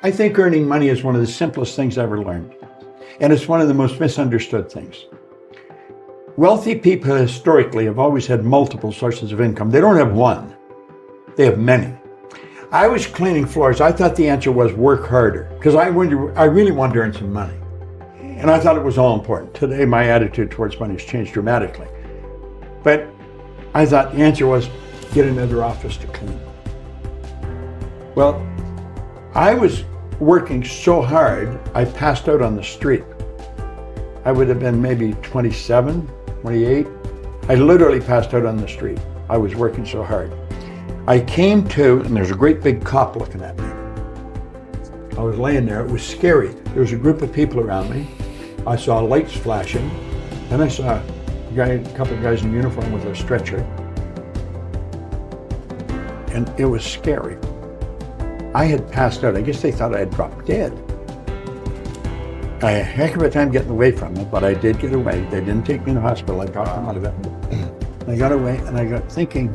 I think earning money is one of the simplest things I ever learned. And it's one of the most misunderstood things. Wealthy people historically have always had multiple sources of income. They don't have one. They have many. I was cleaning floors. I thought the answer was work harder because I really wanted to earn some money. And I thought it was all important. Today, my attitude towards money has changed dramatically. But I thought the answer was get another office to clean. Well, I was working so hard, I passed out on the street. I would have been maybe 27, 28. I literally passed out on the street. I was working so hard. I came to, and there's a great big cop looking at me. I was laying there, it was scary. There was a group of people around me. I saw lights flashing, and I saw a couple of guys in uniform with a stretcher. And it was scary. I had passed out. I guess they thought I had dropped dead. I had a heck of a time getting away from it, but I did get away. They didn't take me to the hospital. I got them out of it. I got away, and I got thinking,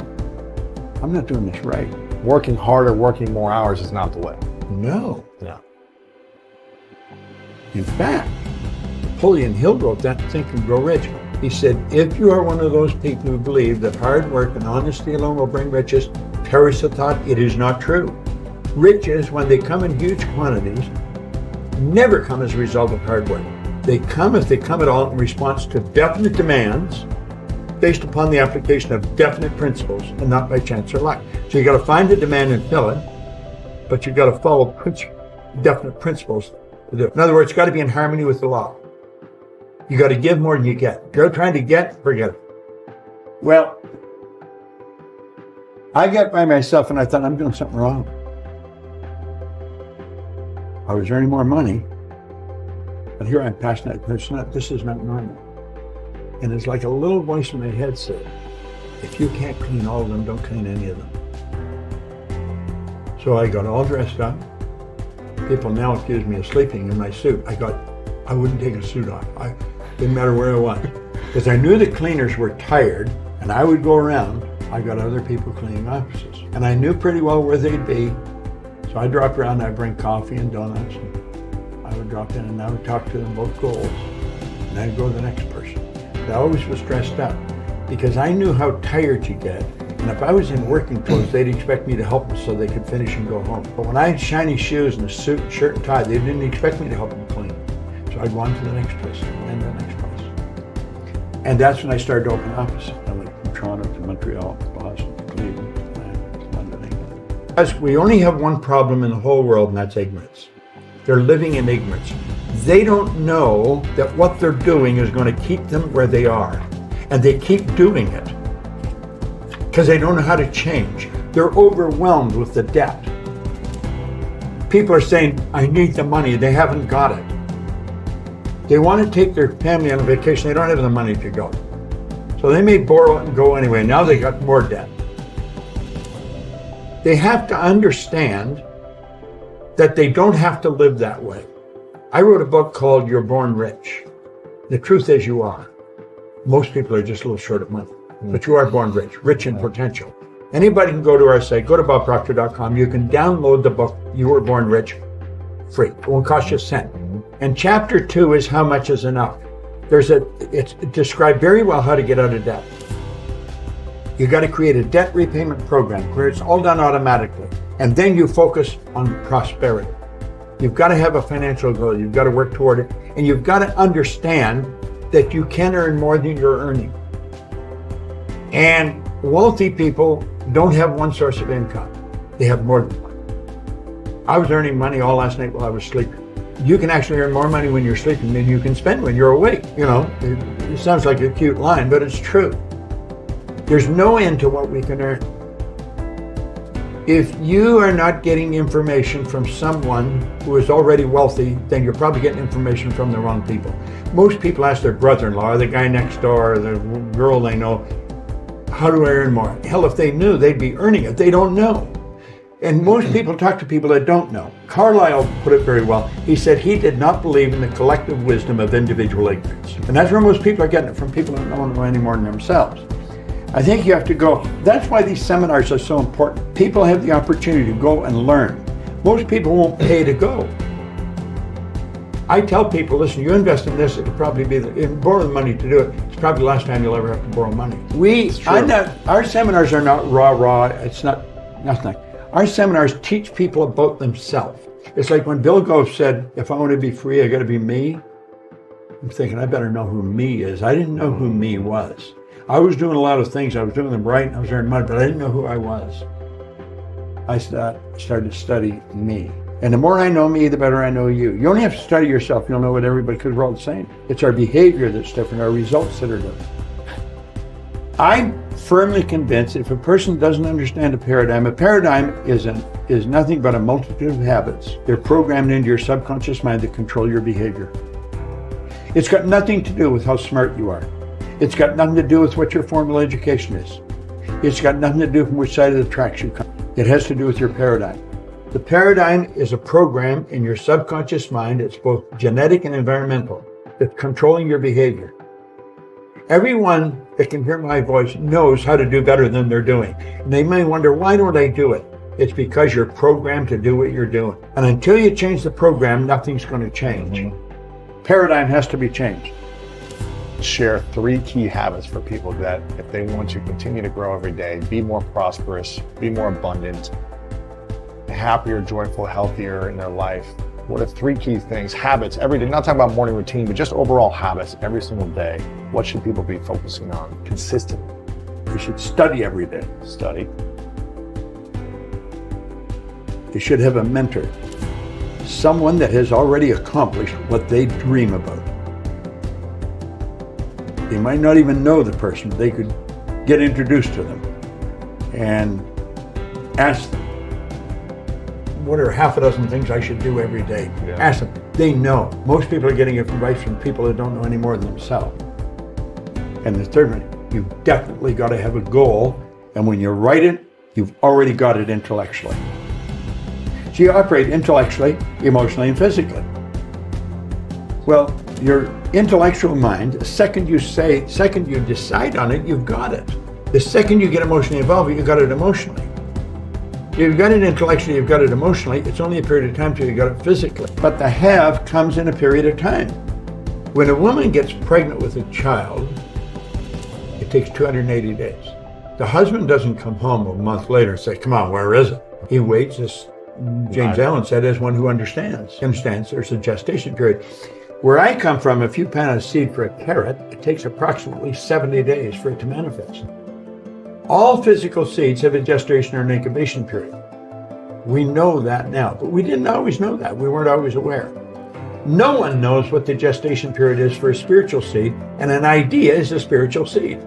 I'm not doing this right. Working harder, working more hours is not the way. No. Yeah. In fact, Napoleon Hill wrote that in Think and Grow Rich. He said, if you are one of those people who believe that hard work and honesty alone will bring riches, perish the thought, it is not true. Riches, when they come in huge quantities, never come as a result of hard work. They come, if they come at all, in response to definite demands based upon the application of definite principles and not by chance or luck. So you got to find the demand and fill it, but you got to follow definite principles to do it. In other words, it's got to be in harmony with the law. You got to give more than you get. If you're trying to get, forget it. Well, I got by myself and I thought, I'm doing something wrong. I was earning more money, but here I'm passing it. This is not normal. And it's like a little voice in my head said, if you can't clean all of them, don't clean any of them. So I got all dressed up. People now accuse me of sleeping in my suit. I wouldn't take a suit off. Didn't matter where I was. Because I knew the cleaners were tired, and I would go around. I got other people cleaning offices. And I knew pretty well where they'd be. So I dropped around, I'd bring coffee and donuts, and I would drop in and I would talk to them about goals. And I'd go to the next person. But I always was dressed up because I knew how tired you get. And if I was in working clothes, they'd expect me to help them so they could finish and go home. But when I had shiny shoes and a suit, shirt, and tie, they didn't expect me to help them clean. So I'd go on to the next place and the next place. And that's when I started to open offices. I went from Toronto to Montreal, Boston, Cleveland, London, England. Because we only have one problem in the whole world, and that's ignorance. They're living in ignorance. They don't know that what they're doing is going to keep them where they are. And they keep doing it because they don't know how to change. They're overwhelmed with the debt. People are saying, I need the money. They haven't got it. They want to take their family on a vacation. They don't have the money to go. So they may borrow it and go anyway. Now they got more debt. They have to understand that they don't have to live that way. I wrote a book called You're Born Rich. The truth is you are. Most people are just a little short of money, but you are born rich in potential. Anybody can go to our site, go to bobproctor.com. You can download the book, You Were Born Rich, free. It won't cost you a cent. And chapter 2 is how much is enough. It's described very well how to get out of debt. You got to create a debt repayment program where it's all done automatically. And then you focus on prosperity. You've got to have a financial goal. You've got to work toward it. And you've got to understand that you can earn more than you're earning. And wealthy people don't have one source of income. They have more than one. I was earning money all last night while I was sleeping. You can actually earn more money when you're sleeping than you can spend when you're awake. You know, it sounds like a cute line, but it's true. There's no end to what we can earn. If you are not getting information from someone who is already wealthy, then you're probably getting information from the wrong people. Most people ask their brother-in-law, or the guy next door, or the girl they know, how do I earn more? Hell, if they knew, they'd be earning it. They don't know. And most people talk to people that don't know. Carlyle put it very well. He said he did not believe in the collective wisdom of individual ignorance. And that's where most people are getting it from, people who don't know any more than themselves. I think you have to go. That's why these seminars are so important. People have the opportunity to go and learn. Most people won't pay to go. I tell people, listen, you invest in this, it'll probably be borrow the money to do it. It's probably the last time you'll ever have to borrow money. Our seminars are not raw. It's not nothing. Our seminars teach people about themselves. It's like when Bill Goff said, if I want to be free, I got to be me. I'm thinking, I better know who me is. I didn't know who me was. I was doing a lot of things. I was doing them right, and I was earning money, but I didn't know who I was. I started to study me. And the more I know me, the better I know you. You only have to study yourself. You'll know what everybody, because we're all the same. It's our behavior that's different, our results that are different. I'm firmly convinced if a person doesn't understand a paradigm is nothing but a multitude of habits. They're programmed into your subconscious mind that control your behavior. It's got nothing to do with how smart you are. It's got nothing to do with what your formal education is. It's got nothing to do from which side of the tracks you come. It has to do with your paradigm. The paradigm is a program in your subconscious mind. It's both genetic and environmental. It's controlling your behavior. Everyone that can hear my voice knows how to do better than they're doing. And they may wonder, why don't I do it? It's because you're programmed to do what you're doing. And until you change the program, nothing's going to change. Paradigm has to be changed. Share 3 key habits for people that if they want to continue to grow every day, be more prosperous, be more abundant, happier, joyful, healthier in their life. What are 3 key things, habits every day? Not talking about morning routine, but just overall habits every single day. What should people be focusing on consistently? You should study every day. Study. You should have a mentor, someone that has already accomplished what they dream about. They might not even know the person. They could get introduced to them and ask them, what are half a dozen things I should do every day? Yeah. Ask them. They know. Most people are getting advice from people that don't know any more than themselves. And the third one, you've definitely got to have a goal. And when you write it, you've already got it intellectually. So you operate intellectually, emotionally, and physically. Well, your intellectual mind, the second you decide on it, you've got it. The second you get emotionally involved, you've got it emotionally. You've got it intellectually, you've got it emotionally. It's only a period of time till you got it physically. But the have comes in a period of time. When a woman gets pregnant with a child, it takes 280 days. The husband doesn't come home a month later and say, come on, where is it? He waits, as James Allen said, as one who understands. There's a gestation period. Where I come from, if you plant a seed for a carrot, it takes approximately 70 days for it to manifest. All physical seeds have a gestation or an incubation period. We know that now, but we didn't always know that. We weren't always aware. No one knows what the gestation period is for a spiritual seed, and an idea is a spiritual seed.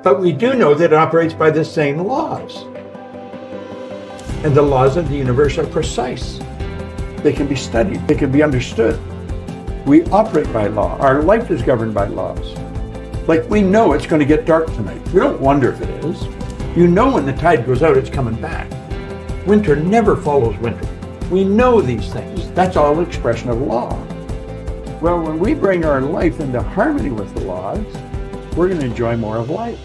But we do know that it operates by the same laws. And the laws of the universe are precise. They can be studied, they can be understood. We operate by law. Our life is governed by laws. Like we know it's going to get dark tonight. We don't wonder if it is. You know when the tide goes out, it's coming back. Winter never follows winter. We know these things. That's all expression of law. Well, when we bring our life into harmony with the laws, we're going to enjoy more of life.